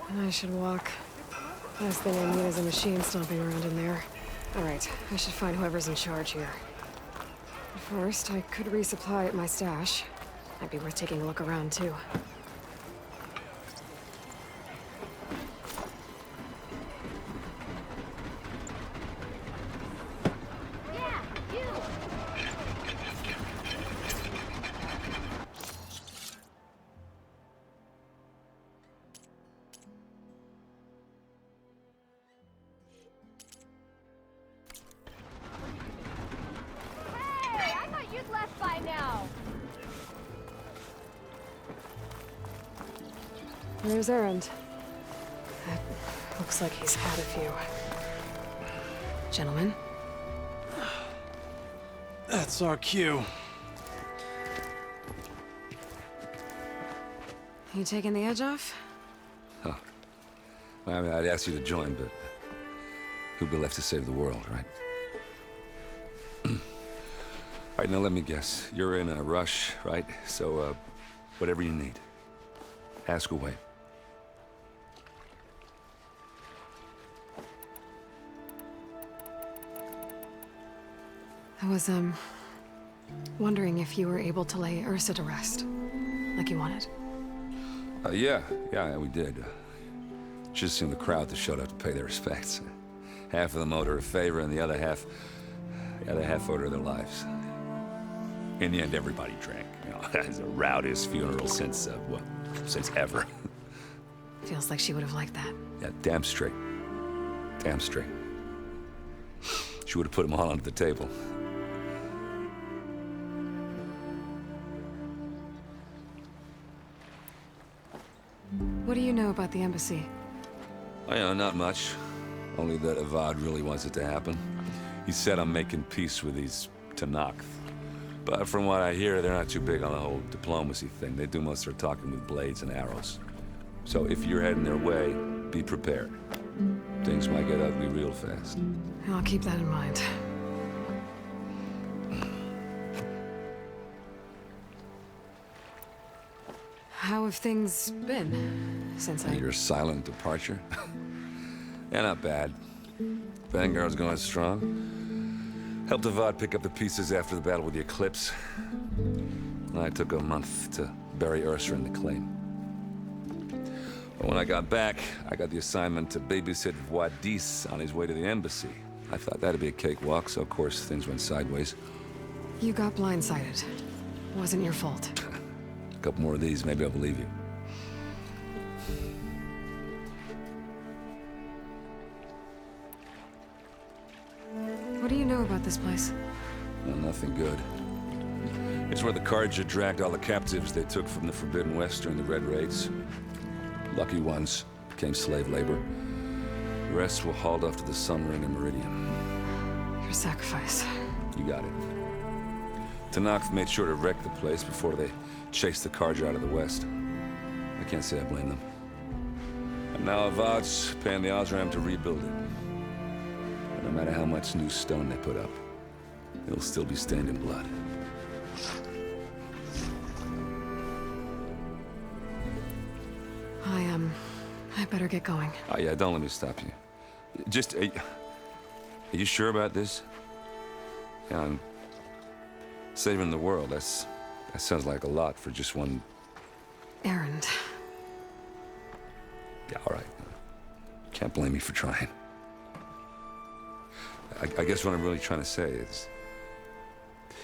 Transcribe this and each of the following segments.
I should walk. Last thing I need is a machine stomping around in there. Alright, I should find whoever's in charge here. First, I could resupply at my stash. Might be worth taking a look around, too. There's Errand. That looks like he's had a few. Gentlemen? That's our cue. You taking the edge off? Huh. Well, I mean, I'd ask you to join, but who'd be left to save the world, right? All right, now let me guess. You're in a rush, right? So, whatever you need, ask away. I was, wondering if you were able to lay Ursa to rest, like you wanted. Yeah, we did. Just seemed the crowd that showed up to pay their respects. Half of them owed her a favor, and the other half owed her their lives. In the end, everybody drank. You know, it's the rowdiest funeral since, since ever. Feels like she would have liked that. Yeah, damn straight. Damn straight. She would have put them all onto the table. What do you know about the embassy? Oh, yeah, not much. Only that Avad really wants it to happen. He said I'm making peace with these Tanakh. But from what I hear, they're not too big on the whole diplomacy thing. They do most of their talking with blades and arrows. So if you're heading their way, be prepared. Things might get ugly real fast. I'll keep that in mind. How have things been since Your silent departure? Yeah, not bad. Vanguard's going strong. Helped Avad pick up the pieces after the battle with the Eclipse. I took a month to bury Ursa in the claim. But when I got back, I got the assignment to babysit Wadis on his way to the embassy. I thought that'd be a cakewalk, so of course things went sideways. You got blindsided. Wasn't your fault. A couple more of these, maybe I'll believe you. What do you know about this place? Well, nothing good. It's where the Carja dragged all the captives they took from the Forbidden West during the Red Raids. Lucky ones became slave labor. The rest were hauled off to the Sun Ring and Meridian. Your sacrifice. You got it. Tanakh made sure to wreck the place before they chased the Carja out of the West. I can't say I blame them. And now Avad's paying the Osram to rebuild it. And no matter how much new stone they put up, it'll still be stained in blood. I better get going. Oh, yeah, don't let me stop you. Just, are you sure about this? Yeah, I'm saving the world. That sounds like a lot for just one... Errand. Yeah, all right. Can't blame me for trying. I guess what I'm really trying to say is,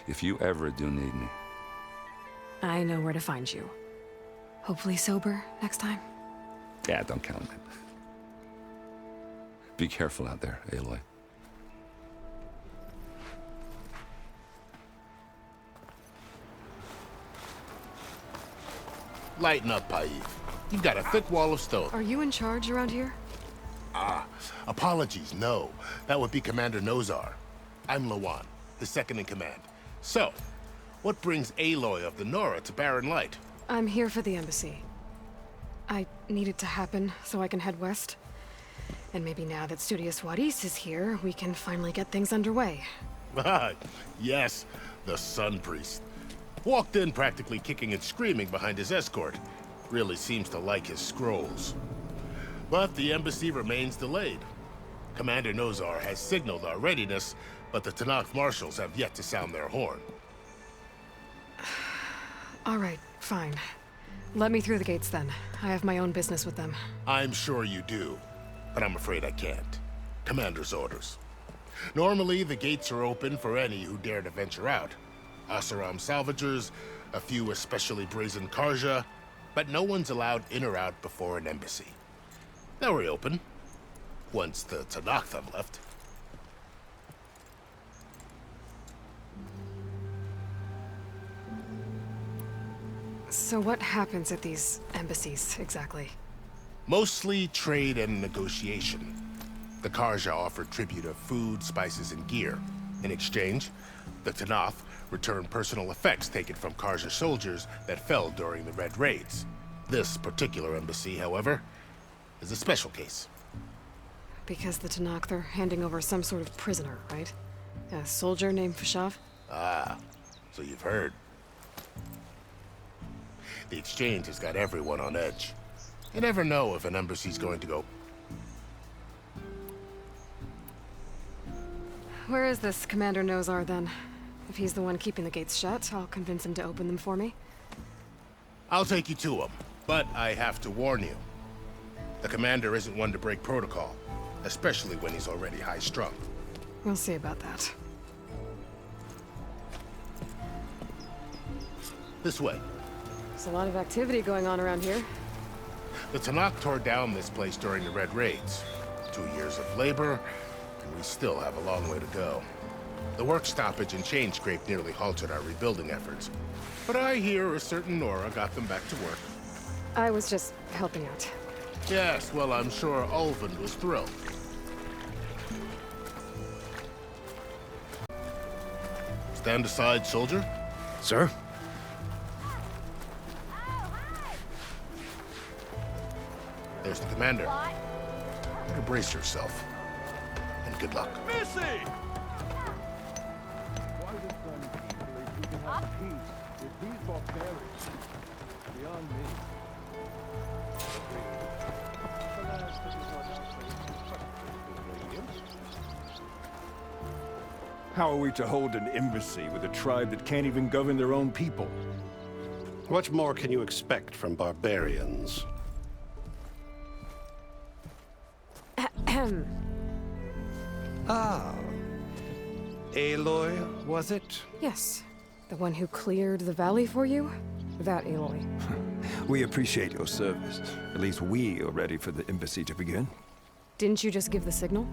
if you ever do need me... I know where to find you. Hopefully sober next time. Yeah, don't count on it. Be careful out there, Aloy. Lighten up, Ps5. You've got a thick wall of stone. Are you in charge around here? Apologies, no. That would be Commander Nozar. I'm Lawan, the second in command. So, what brings Aloy of the Nora to Barren Light? I'm here for the embassy. I need it to happen so I can head west. And maybe now that Studious Wadis is here, we can finally get things underway. Yes, the Sun Priest. Walked in practically kicking and screaming behind his escort. Really seems to like his scrolls. But the embassy remains delayed. Commander Nozar has signaled our readiness, but the Tanakh marshals have yet to sound their horn. All right, fine. Let me through the gates then. I have my own business with them. I'm sure you do, but I'm afraid I can't. Commander's orders. Normally, the gates are open for any who dare to venture out. Asaram salvagers, a few especially brazen Karja, but no one's allowed in or out before an embassy. They'll reopen, once the Tanakh have left. So what happens at these embassies, exactly? Mostly trade and negotiation. The Karja offer tribute of food, spices, and gear. In exchange, the Tanakh return personal effects taken from Karja soldiers that fell during the Red Raids. This particular embassy, however, is a special case. Because the Tanakh, they're handing over some sort of prisoner, right? A soldier named Ps5? Ah, so you've heard. The exchange has got everyone on edge. You never know if an embassy's going to go. Where is this Commander Nozar, then? If he's the one keeping the gates shut, I'll convince him to open them for me. I'll take you to him, but I have to warn you. The commander isn't one to break protocol, especially when he's already high-strung. We'll see about that. This way. There's a lot of activity going on around here. The Tanakh tore down this place during the Red Raids. 2 years of labor, and we still have a long way to go. The work stoppage and chain scrape nearly halted our rebuilding efforts. But I hear a certain Nora got them back to work. I was just helping out. Yes, well, I'm sure Ulvin was thrilled. Stand aside, soldier. Sir? There's the commander. Better brace yourself. And good luck. Missy! How are we to hold an embassy with a tribe that can't even govern their own people? What more can you expect from barbarians? Ahem. Ah. Aloy, was it? Yes. The one who cleared the valley for you? That Aloy. We appreciate your service. At least we are ready for the embassy to begin. Didn't you just give the signal?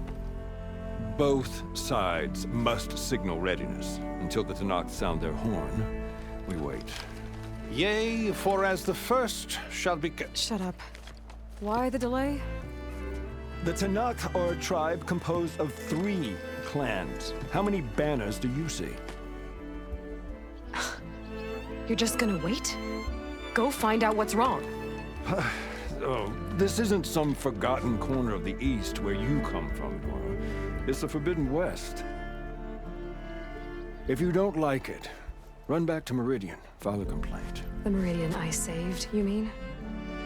Both sides must signal readiness. Until the Tanakh sound their horn, we wait. Yea, for as the first shall be... Shut up. Why the delay? The Tanakh are a tribe composed of 3 clans. How many banners do you see? You're just gonna wait? Go find out what's wrong. Oh, this isn't some forgotten corner of the East where you come from, Nora. It's the Forbidden West. If you don't like it, run back to Meridian, file a complaint. The Meridian I saved, you mean?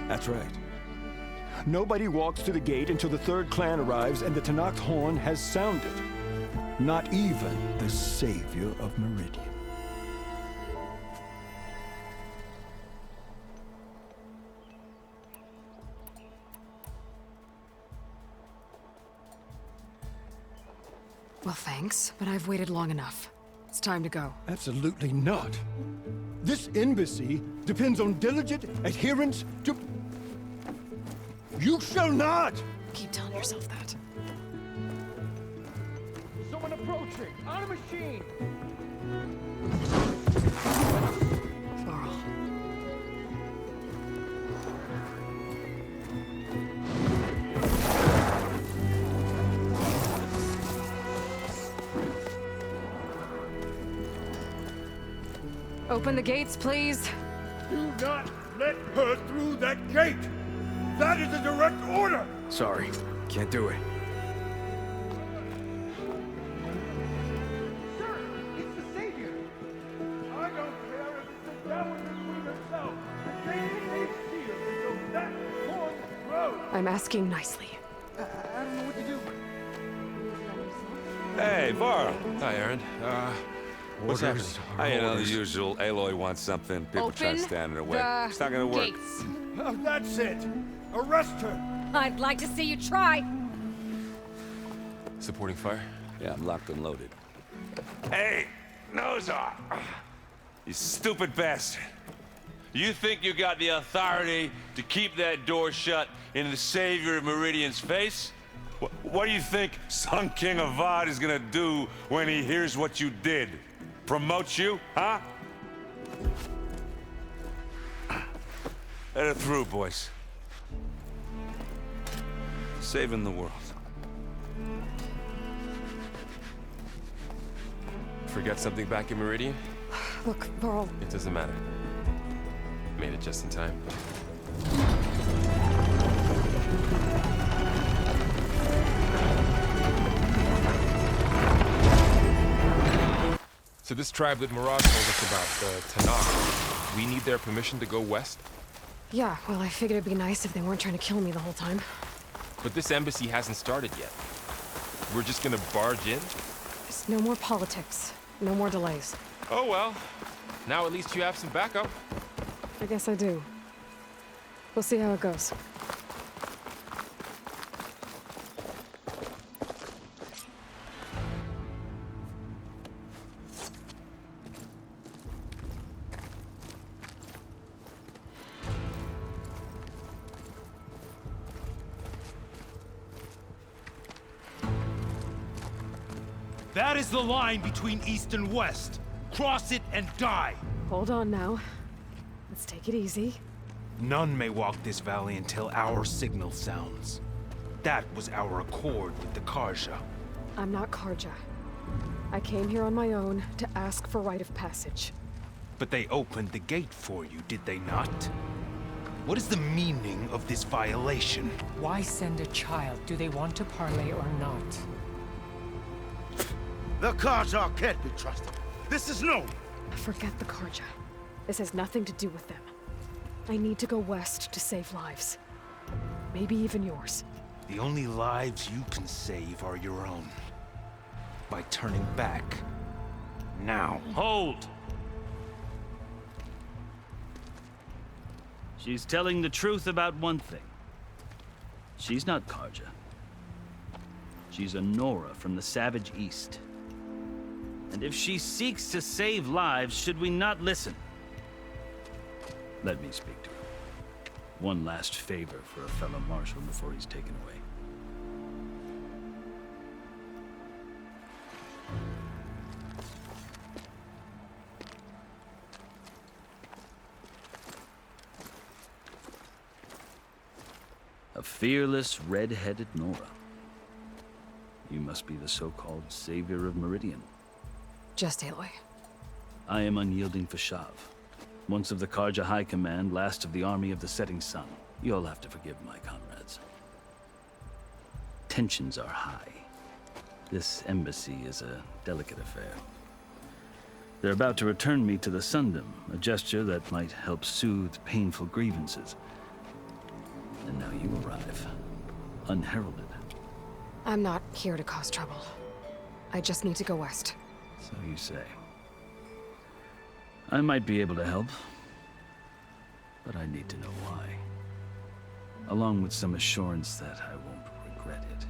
That's right. Nobody walks to the gate until the 3rd clan arrives and the Tanakh horn has sounded. Not even the savior of Meridian. Well, thanks, but I've waited long enough. It's time to go. Absolutely not. This embassy depends on diligent adherence to... You shall not! Keep telling yourself that. Someone approaching! On a machine! Laurel. Open the gates, please. Do not let her through that gate! That is a direct order! Sorry, can't do it. Sir, it's the Savior! I don't care if it's the Dowager Queen herself. The gate stays sealed until that horn grows. I I'm asking nicely. I don't know what to do. Hey, Varl. Hi, Aaron. What's happening? You know, the usual. Aloy wants something. People try to Open stand in her way. the It's not gonna work. gates. That's it. Arrest her. I'd like to see you try. Supporting fire? Yeah, I'm locked and loaded. Hey, nose off! You stupid bastard. You think you got the authority to keep that door shut in the Savior of Meridian's face? What do you think Sun King Avad is gonna do when he hears what you did? Promote you, huh? Let it through, boys. Saving the world. Forget something back in Meridian? Look, Varl, It doesn't matter. Made it just in time. So this tribe that Mirage told us about, the Tanakh, we need their permission to go west? yeah, well, I figured it'd be nice if they weren't trying to kill me the whole time. But this embassy hasn't started yet. We're just gonna barge in? There's no more politics. No more delays. Oh well. Now at least you have some backup. I guess I do. We'll see how it goes. That is the line between East and West. Cross it and die. Hold on now. Let's take it easy. None may walk this valley until our signal sounds. That was our accord with the Karja. I'm not Karja. I came here on my own to ask for rite of passage. But they opened the gate for you, did they not? What is the meaning of this violation? Why send a child? Do they want to parley or not? The Karja can't be trusted. This is known. Forget the Karja. This has nothing to do with them. I need to go west to save lives. Maybe even yours. The only lives you can save are your own. By turning back. Now. Hold! She's telling the truth about one thing. She's not Karja. She's a Nora from the Savage East. And if she seeks to save lives, should we not listen? Let me speak to her. One last favor for a fellow marshal before he's taken away. A fearless, red-headed Nora. You must be the so-called Savior of Meridian. Just Aloy. I am unyielding Ps5. Once of the Karja High Command, last of the Army of the Setting Sun. You'll have to forgive my comrades. Tensions are high. This embassy is a delicate affair. They're about to return me to the Sundom, a gesture that might help soothe painful grievances. And now you arrive, unheralded. I'm not here to cause trouble. I just need to go west. So you say. I might be able to help, but I need to know why. Along with some assurance that I won't regret it.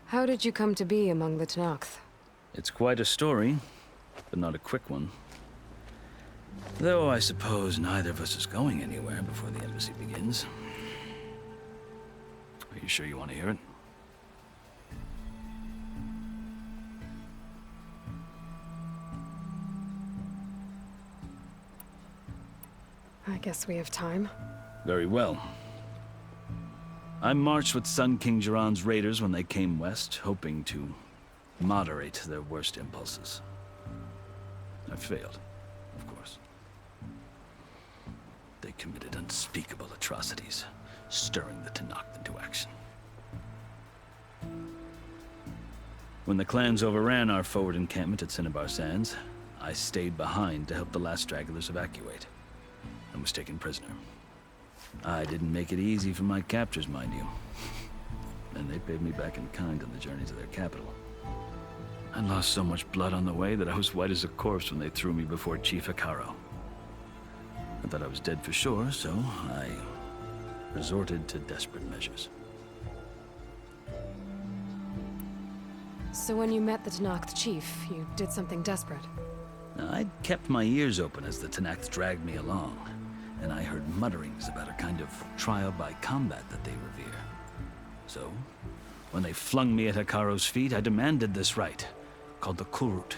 How did you come to be among the Tanakh? It's quite a story, but not a quick one. Though I suppose neither of us is going anywhere before the embassy begins. Are you sure you want to hear it? I guess we have time. Very well. I marched with Sun King Jiran's raiders when they came west, hoping to moderate their worst impulses. I failed, of course. They committed unspeakable atrocities, stirring the Tanakh into action. When the clans overran our forward encampment at Cinnabar Sands, I stayed behind to help the last stragglers evacuate, and was taken prisoner. I didn't make it easy for my captors, mind you. And they paid me back in kind on the journey to their capital. I lost so much blood on the way that I was white as a corpse when they threw me before Chief Hikaru. I thought I was dead for sure, so I resorted to desperate measures. So when you met the Tenakth chief, you did something desperate? Now, I'd kept my ears open as the Tenakth dragged me along, and I heard mutterings about a kind of trial by combat that they revere. So, when they flung me at Hikaru's feet, I demanded this rite, called the Kulrut,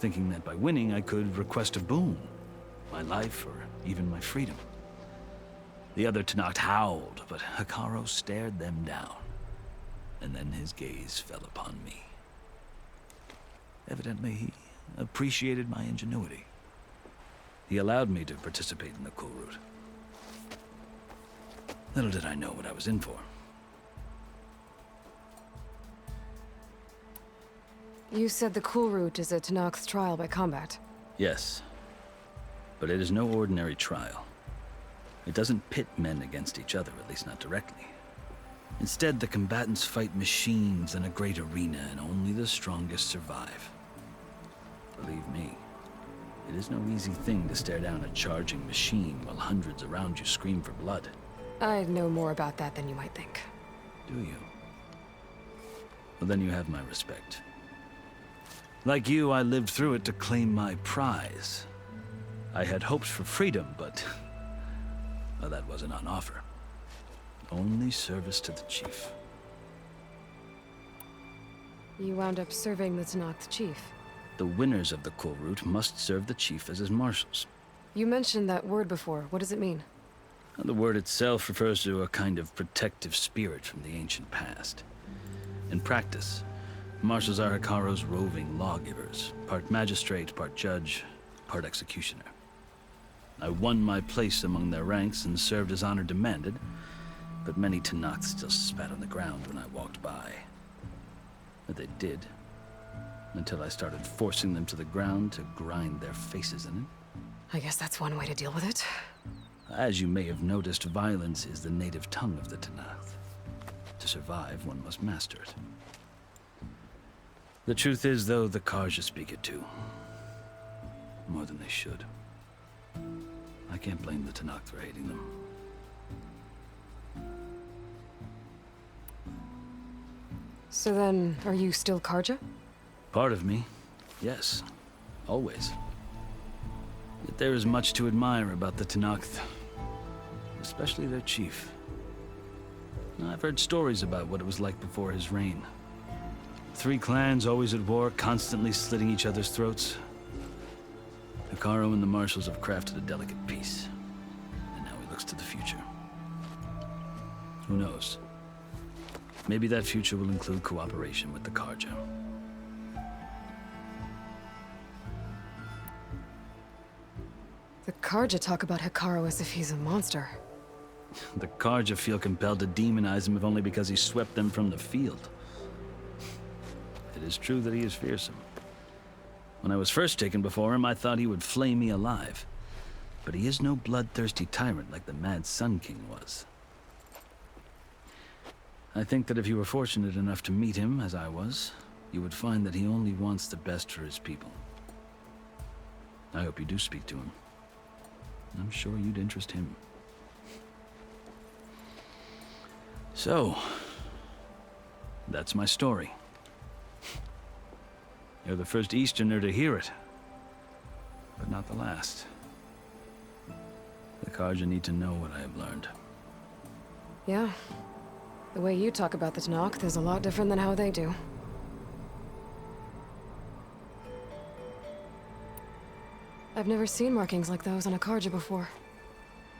thinking that by winning I could request a boon, my life or even my freedom. The other Tenakth howled, but Hikaru stared them down, and then his gaze fell upon me. Evidently, he appreciated my ingenuity. He allowed me to participate in the Kulrut. Little did I know what I was in for. You said the Kulrut is a Tenakth trial by combat. Yes, but it is no ordinary trial. It doesn't pit men against each other, at least not directly. Instead, the combatants fight machines in a great arena, and only the strongest survive. Believe me, it is no easy thing to stare down a charging machine while hundreds around you scream for blood. I know more about that than you might think. Do you? Well, then you have my respect. Like you, I lived through it to claim my prize. I had hoped for freedom, but well, that wasn't on offer. Only service to the chief. You wound up serving the Tenakth chief. The winners of the Kulrut must serve the chief as his marshals. You mentioned that word before. What does it mean? The word itself refers to a kind of protective spirit from the ancient past. In practice, marshals are Hikaru's roving lawgivers, part magistrate, part judge, part executioner. I won my place among their ranks and served as honor demanded, but many Tenakth still spat on the ground when I walked by. But they did, until I started forcing them to the ground to grind their faces in it. I guess that's one way to deal with it. As you may have noticed, violence is the native tongue of the Tenakth. To survive, one must master it. The truth is, though, the Karja speak it too. More than they should. I can't blame the Tenakth for hating them. So then, are you still Karja? Part of me, yes. Always. Yet there is much to admire about the Tenakth. Especially their chief. I've heard stories about what it was like before his reign. 3 clans always at war, constantly slitting each other's throats. Hikaru and the marshals have crafted a delicate peace. And now he looks to the future. Who knows? Maybe that future will include cooperation with the Karja. The Karja talk about Hikaru as if he's a monster. The Karja feel compelled to demonize him if only because he swept them from the field. It is true that he is fearsome. When I was first taken before him, I thought he would flay me alive. But he is no bloodthirsty tyrant like the Mad Sun King was. I think that if you were fortunate enough to meet him, as I was, you would find that he only wants the best for his people. I hope you do speak to him. I'm sure you'd interest him. So, that's my story. You're the first Easterner to hear it, but not the last. The Karja need to know what I have learned. Yeah. The way you talk about the Tenakth is a lot different than how they do. I've never seen markings like those on a Karja before.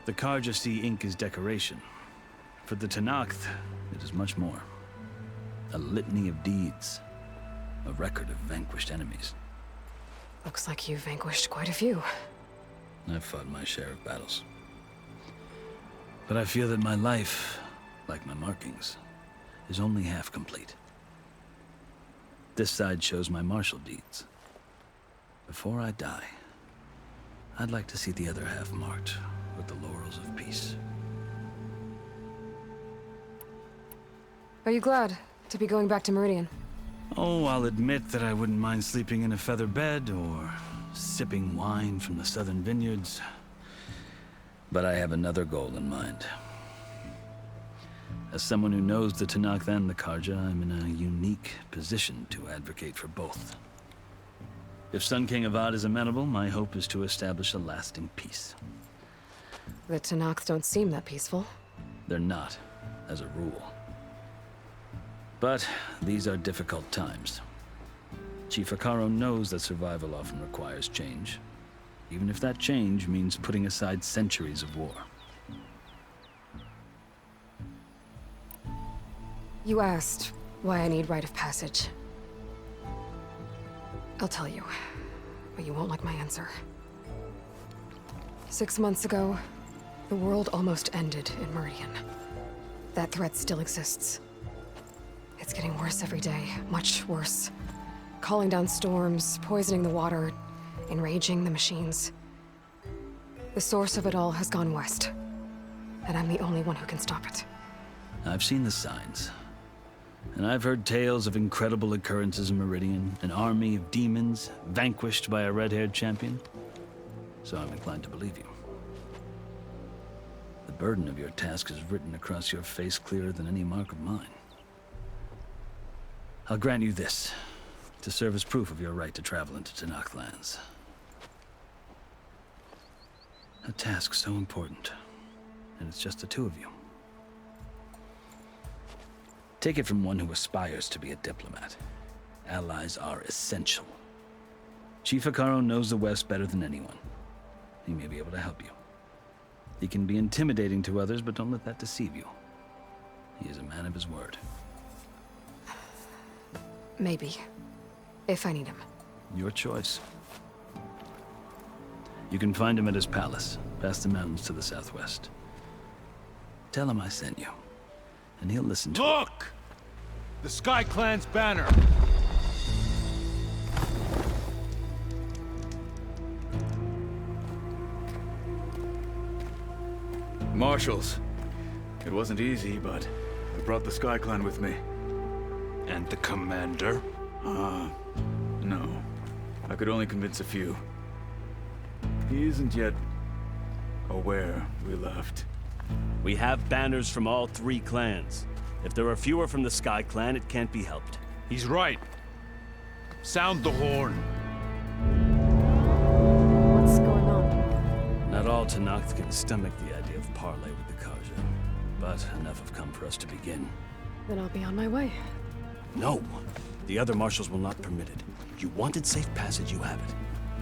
The Karja see ink as decoration. For the Tenakth, it is much more. A litany of deeds. A record of vanquished enemies. Looks like you've vanquished quite a few. I've fought my share of battles. But I feel that my life, like my markings, is only half complete. This side shows my martial deeds. Before I die, I'd like to see the other half marked with the laurels of peace. Are you glad to be going back to Meridian? Oh, I'll admit that I wouldn't mind sleeping in a feather bed or sipping wine from the southern vineyards. But I have another goal in mind. As someone who knows the Tenakth and the Carja, I'm in a unique position to advocate for both. If Sun King Avad is amenable, my hope is to establish a lasting peace. The Tenakth don't seem that peaceful. They're not, as a rule. But these are difficult times. Chief Hekarro knows that survival often requires change, even if that change means putting aside centuries of war. You asked why I need rite of passage. I'll tell you, but you won't like my answer. 6 months ago, the world almost ended in Meridian. That threat still exists. It's getting worse every day, much worse. Calling down storms, poisoning the water, enraging the machines. The source of it all has gone west, and I'm the only one who can stop it. I've seen the signs. And I've heard tales of incredible occurrences in Meridian, an army of demons vanquished by a red-haired champion. So I'm inclined to believe you. The burden of your task is written across your face clearer than any mark of mine. I'll grant you this, to serve as proof of your right to travel into Tenakth lands. A task so important, and it's just the two of you. Take it from one who aspires to be a diplomat. Allies are essential. Chief Hekarro knows the West better than anyone. He may be able to help you. He can be intimidating to others, but don't let that deceive you. He is a man of his word. Maybe. If I need him. Your choice. You can find him at his palace, past the mountains to the southwest. Tell him I sent you, and he'll listen to Look! The Sky Clan's banner! Marshals. It wasn't easy, but I brought the Sky Clan with me. And the commander? No. I could only convince a few. He isn't yet aware we left. We have banners from all 3 clans. If there are fewer from the Sky Clan, it can't be helped. He's right. Sound the horn. What's going on? Not all Tenakth can stomach the idea of parley with the Carja, but enough have come for us to begin. Then I'll be on my way. No! The other marshals will not permit it. You wanted safe passage, you have it.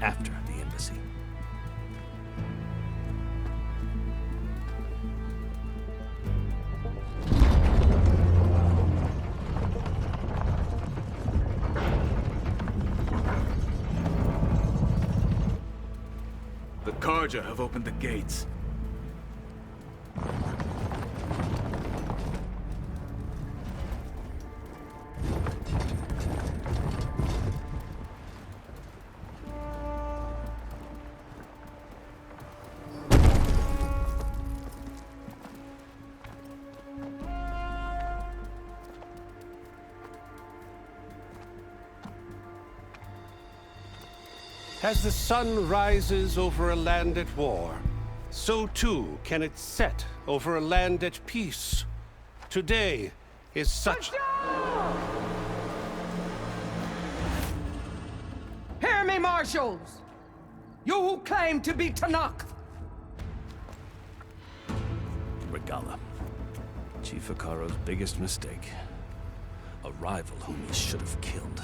After the embassy. The Carja have opened the gates. As the sun rises over a land at war, so too can it set over a land at peace. Today is such... Hear me, marshals! You who claim to be Tenakth! Regala. Chief Hekarro's biggest mistake. A rival whom he should have killed.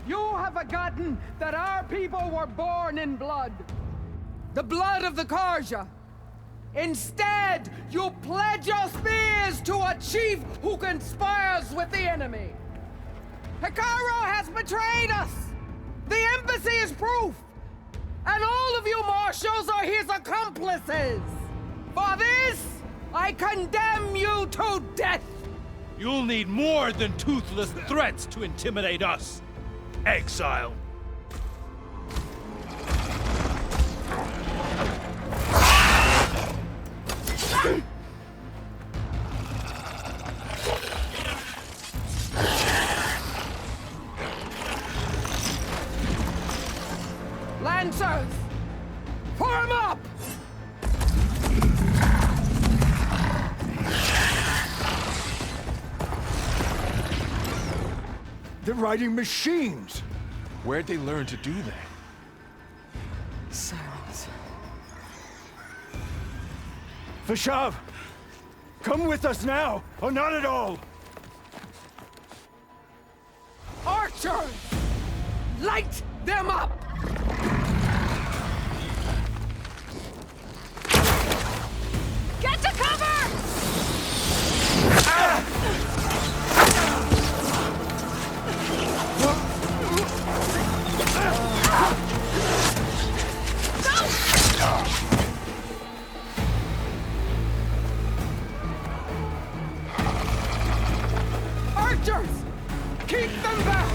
You have forgotten that our people were born in blood. The blood of the Carja. Instead, you pledge your spears to a chief who conspires with the enemy. Hekarro has betrayed us! The embassy is proof! And all of you marshals are his accomplices! For this, I condemn you to death! You'll need more than toothless threats to intimidate us, exile. Lancers! Form up! They're riding machines! Where'd they learn to do that? Silence. Vashav! Come with us now, or not at all! Archers! Light them up! Get to cover! Archers! Keep them back!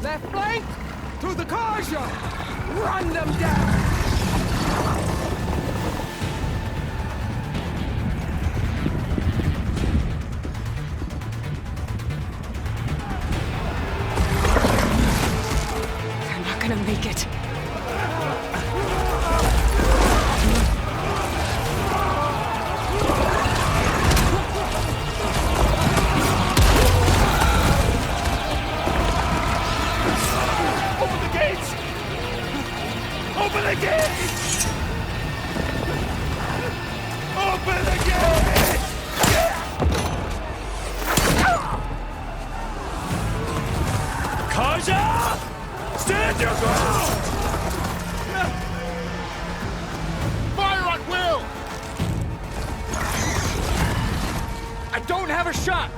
Left flank! To the Karja! Run them down! They're not gonna make it. Open the gates! Open the gates! Open the gates! Kaja! Stand your ground! Fire at will! I don't have a shot!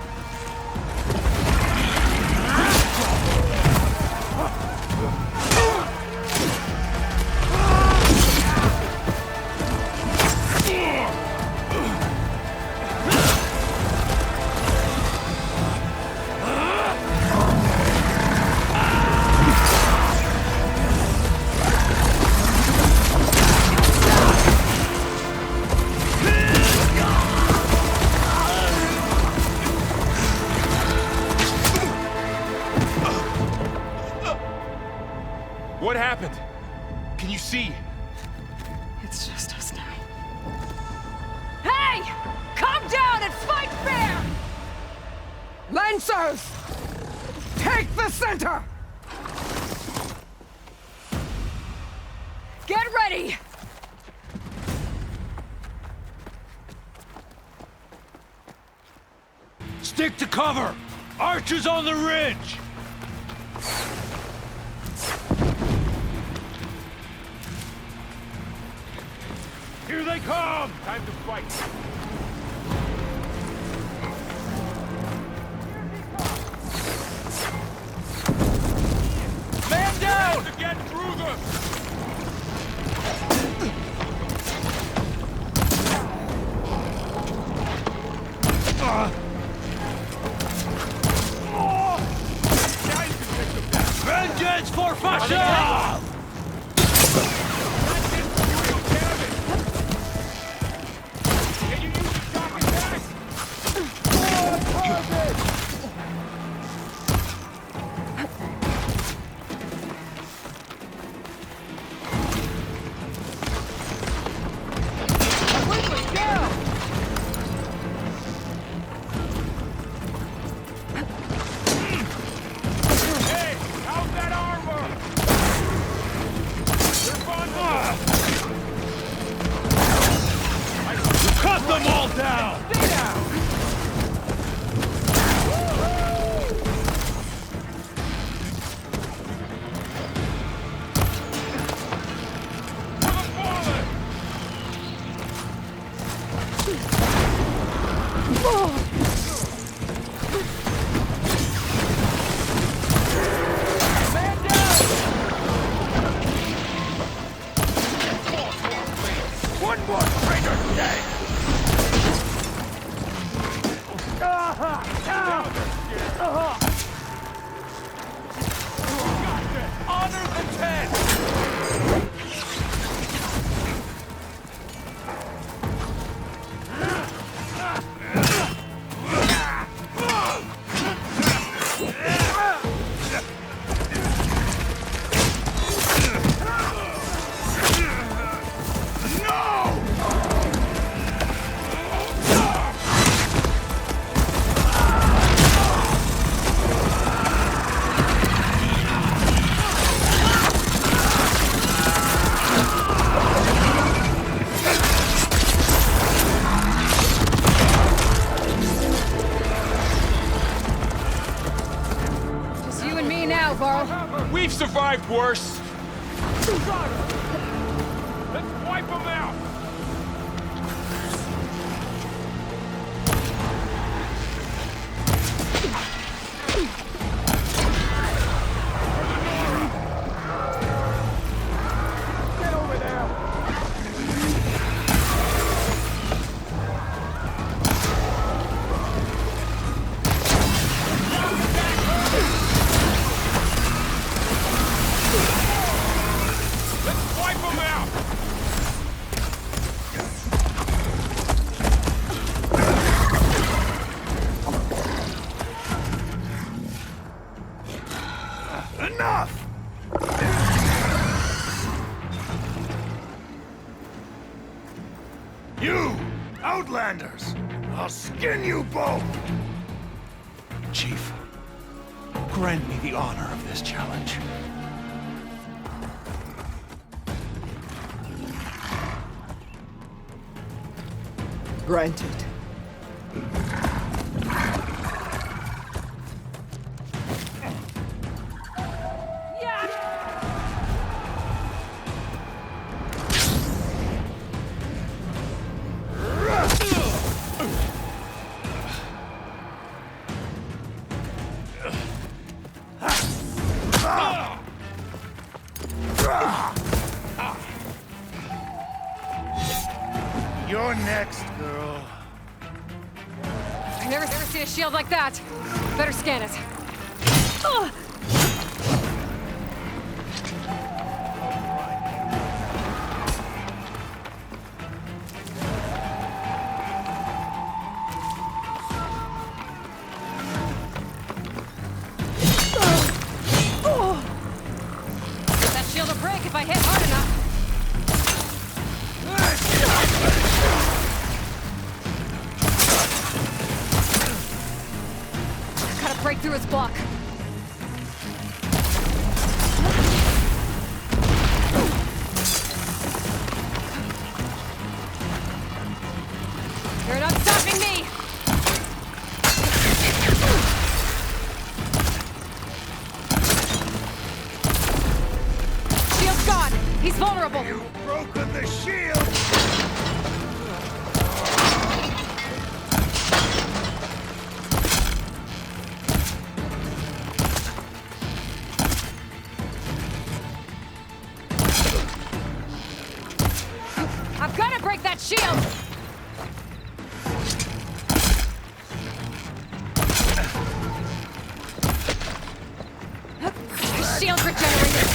What happened? Can you see? It's just us now. Hey! Calm down and fight fair! Lancers! Take the center! Get ready! Stick to cover! Archers on the ridge! Here they come! Time to fight. Man down! To get through them! Vengeance for Fasha! Cut them all down! Stay down! now, Varl. We've survived worse. Let's wipe them out. Get over there! Let's wipe them out. Enough! You, Outlanders! I'll skin you both! Chief, grant me the honor of this challenge. Granted. You're next, girl. I've never seen a shield like that. Better scan it. Ugh. That shield will break if I hit hard enough. Gotta break through his block. You're not stopping me! Shield's gone! He's vulnerable! You've broken the shield! I've gotta break that shield! His shield's regenerated!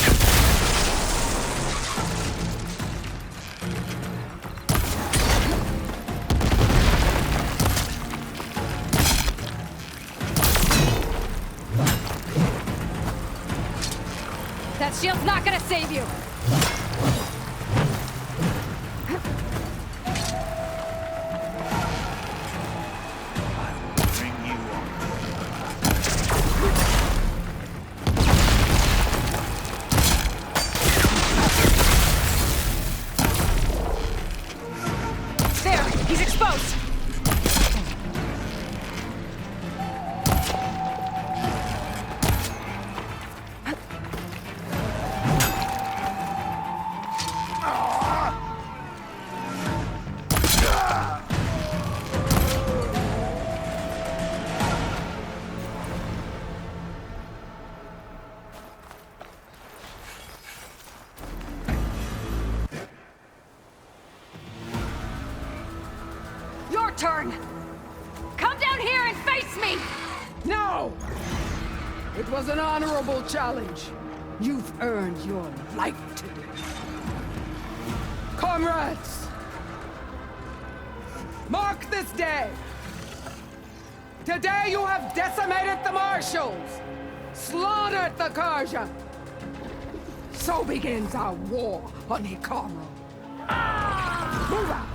That shield's not gonna save you! Bring you on. There! He's exposed! Your turn! Come down here and face me! No! It was an honorable challenge. You've earned your life today. Comrades! Mark this day! Today you have decimated the Marshals! Slaughtered the Karja! So begins our war on Hikaru. Move out!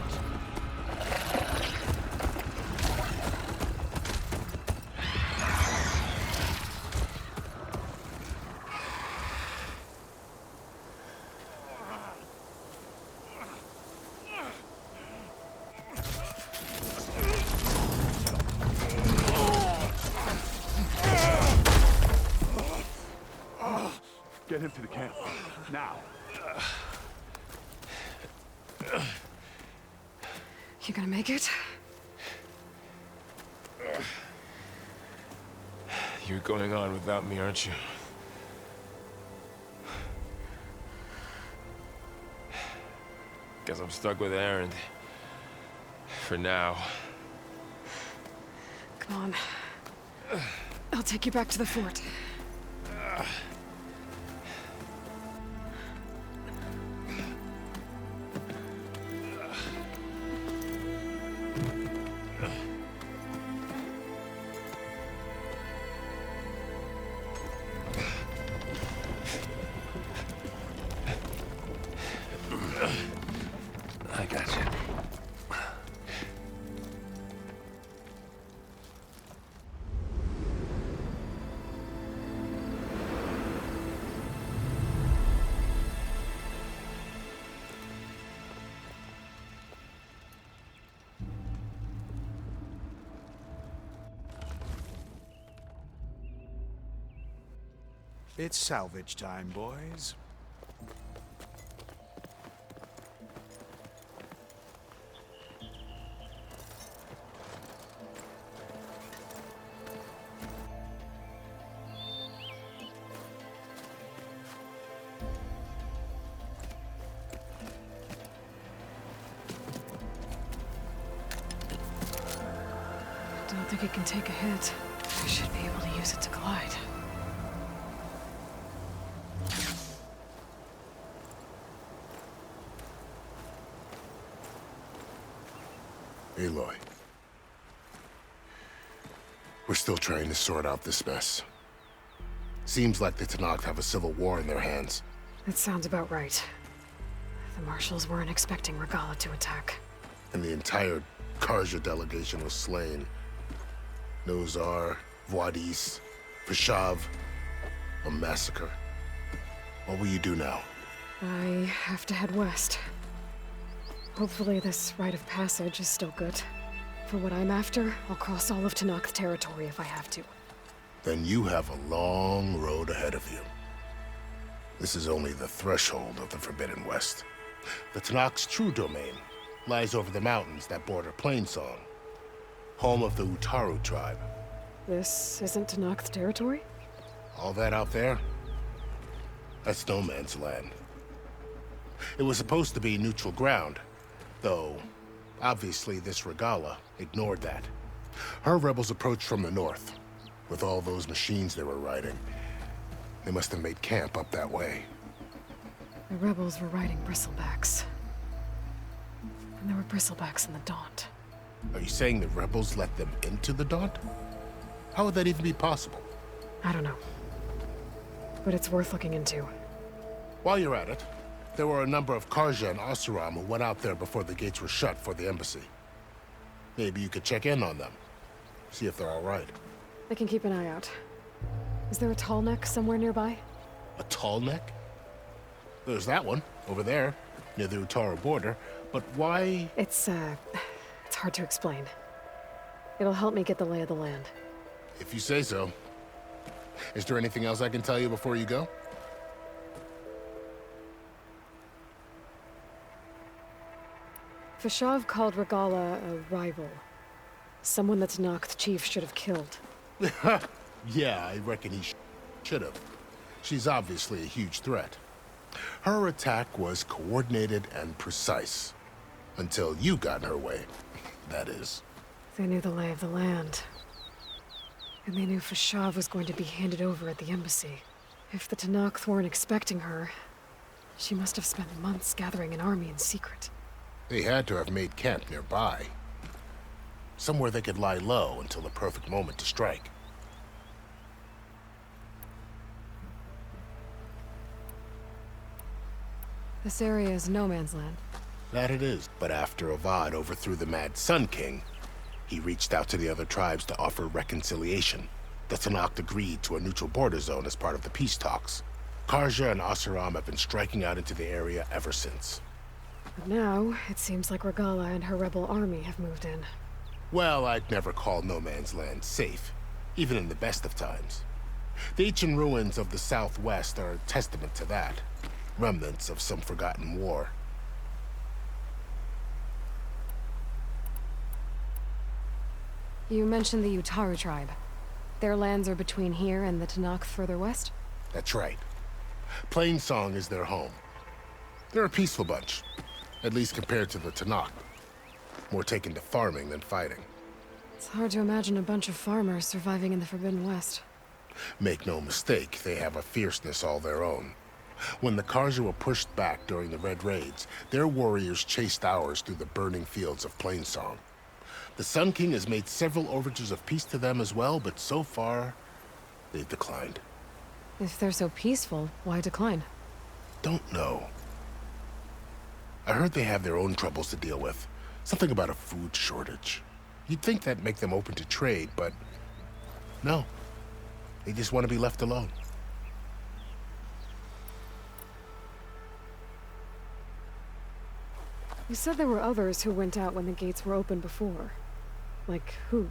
Get him to the camp. Now. You gonna make it? You're going on without me, aren't you? Guess I'm stuck with Aaron. For now. Come on. I'll take you back to the fort. I got you. It's salvage time, boys. Don't think it can take a hit. I should be able to use it to glide. Aloy. We're still trying to sort out this mess. Seems like the Tenakth have a civil war in their hands. That sounds about right. The marshals weren't expecting Regala to attack. And the entire Karja delegation was slain. Nozar, Voidis, Ps5, a massacre. What will you do now? I have to head west. Hopefully this rite of passage is still good. For what I'm after, I'll cross all of Tenakth territory if I have to. Then you have a long road ahead of you. This is only the threshold of the Forbidden West. The Tenakth's true domain lies over the mountains that border Plainsong, home of the Utaru tribe. This isn't Tenakth territory? All that out there? That's no man's land. It was supposed to be neutral ground, though obviously this Regala ignored that. Her rebels approached from the north, with all those machines they were riding. They must have made camp up that way. The rebels were riding bristlebacks. And there were bristlebacks in the Daunt. Are you saying the rebels let them into the Daunt? How would that even be possible? I don't know. But it's worth looking into. While you're at it, there were a number of Karja and Oseram who went out there before the gates were shut for the embassy. Maybe you could check in on them. See if they're all right. I can keep an eye out. Is there a tall neck somewhere nearby? A tall neck? There's that one, over there, near the Utaru border. But why? It's hard to explain. It'll help me get the lay of the land. If you say so. Is there anything else I can tell you before you go? Ps5 called Regala a rival. Someone that Tenakth chief should have killed. Yeah, I reckon he should have. She's obviously a huge threat. Her attack was coordinated and precise. Until you got in her way, that is. They knew the lay of the land. And they knew Ps5 was going to be handed over at the embassy. If the Tenakth weren't expecting her, she must have spent months gathering an army in secret. They had to have made camp nearby. Somewhere they could lie low until the perfect moment to strike. This area is no man's land. That it is. But after Avad overthrew the Mad Sun King, he reached out to the other tribes to offer reconciliation. The Tenakth agreed to a neutral border zone as part of the peace talks. Karja and Oseram have been striking out into the area ever since. But now, it seems like Regala and her rebel army have moved in. Well, I'd never call no man's land safe, even in the best of times. The ancient ruins of the Southwest are a testament to that. Remnants of some forgotten war. You mentioned the Utaru tribe. Their lands are between here and the Tanakh further west? That's right. Plainsong is their home. They're a peaceful bunch, at least compared to the Tanakh. More taken to farming than fighting. It's hard to imagine a bunch of farmers surviving in the Forbidden West. Make no mistake, they have a fierceness all their own. When the Karja were pushed back during the Red Raids, their warriors chased ours through the burning fields of Plainsong. The Sun King has made several overtures of peace to them as well, but so far, they've declined. If they're so peaceful, why decline? Don't know. I heard they have their own troubles to deal with. Something about a food shortage. You'd think that'd make them open to trade, but no. They just want to be left alone. You said there were others who went out when the gates were open before. Like who?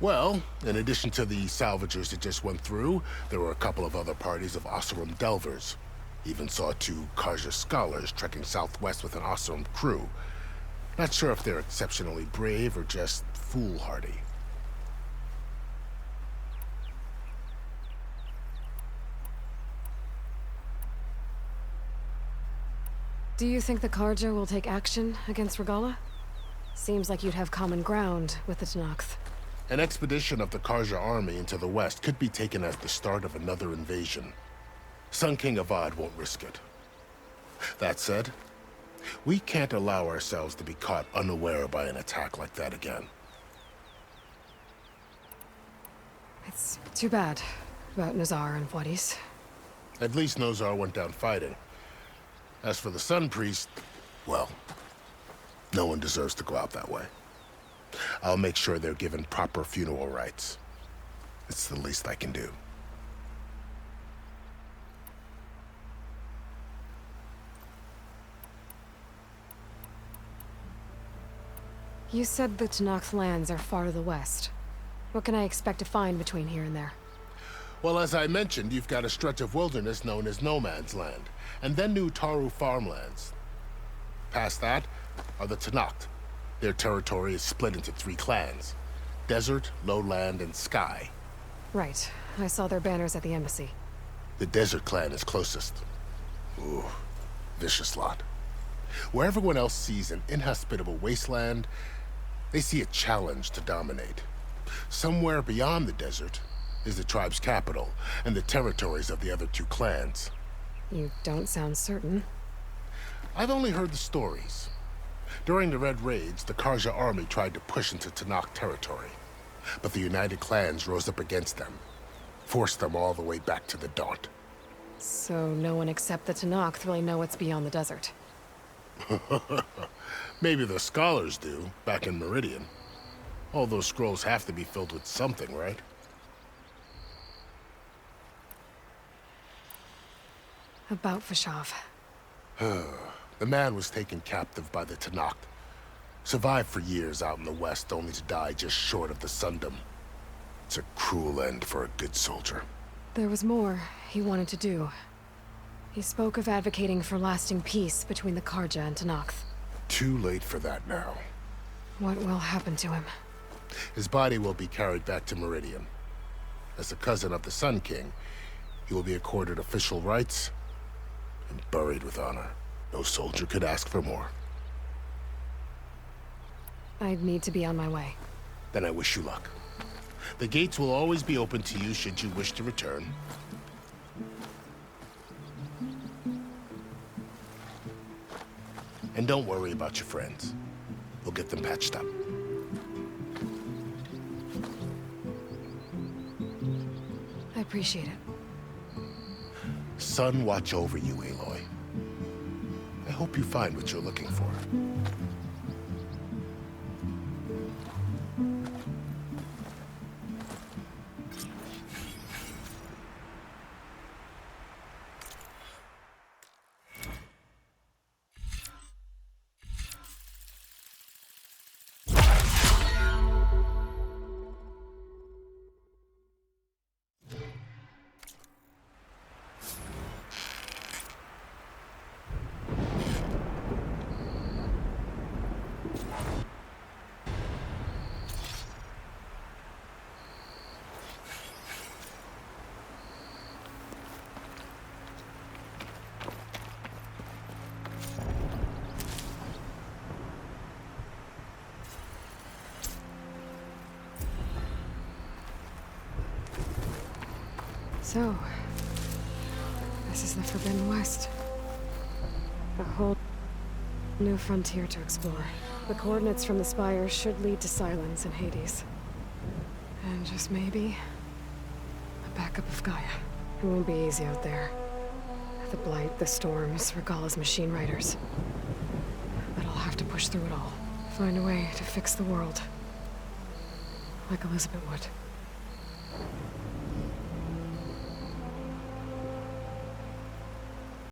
Well, in addition to the salvagers that just went through, there were a couple of other parties of Oseram delvers. Even saw 2 Karja scholars trekking southwest with an Oseram crew. Not sure if they're exceptionally brave or just foolhardy. Do you think the Karja will take action against Regala? Seems like you'd have common ground with the Tanakh. An expedition of the Karja army into the west could be taken as the start of another invasion. Sun King Avad won't risk it. That said, we can't allow ourselves to be caught unaware by an attack like that again. It's too bad about Nazar and Wadis. At least Nozar went down fighting. As for the Sun Priest, well, no one deserves to go out that way. I'll make sure they're given proper funeral rites. It's the least I can do. You said the Tanakh lands are far to the west. What can I expect to find between here and there? Well, as I mentioned, you've got a stretch of wilderness known as No Man's Land, and then New Taru farmlands. Past that are the Tanakh. Their territory is split into 3 clans: Desert, Lowland, and Sky. Right. I saw their banners at the embassy. The Desert clan is closest. Ooh, vicious lot. Where everyone else sees an inhospitable wasteland, they see a challenge to dominate. Somewhere beyond the desert is the tribe's capital and the territories of the other 2 clans. You don't sound certain. I've only heard the stories. During the Red Raids, the Karja army tried to push into Tanakh territory, but the United Clans rose up against them, forced them all the way back to the Daunt. So no one except the Tanakh really know what's beyond the desert. Maybe the scholars do, back in Meridian. All those scrolls have to be filled with something, right? About Fashav. The man was taken captive by the Tanakh. Survived for years out in the west, only to die just short of the Sundom. It's a cruel end for a good soldier. There was more he wanted to do. He spoke of advocating for lasting peace between the Karja and Tanakh. Too late for that now. What will happen to him? His body will be carried back to Meridian. As a cousin of the Sun King, he will be accorded official rights and buried with honor. No soldier could ask for more. I'd need to be on my way. Then I wish you luck. The gates will always be open to you should you wish to return. And don't worry about your friends. We'll get them patched up. I appreciate it. Sun watch over you, Aloy. I hope you find what you're looking for. So, this is the Forbidden West. A whole new frontier to explore. The coordinates from the spires should lead to Silence and Hades. And just maybe, a backup of Gaia. It won't be easy out there. The Blight, the Storms, Regalla's machine riders. But I'll have to push through it all. Find a way to fix the world. Like Elizabeth would.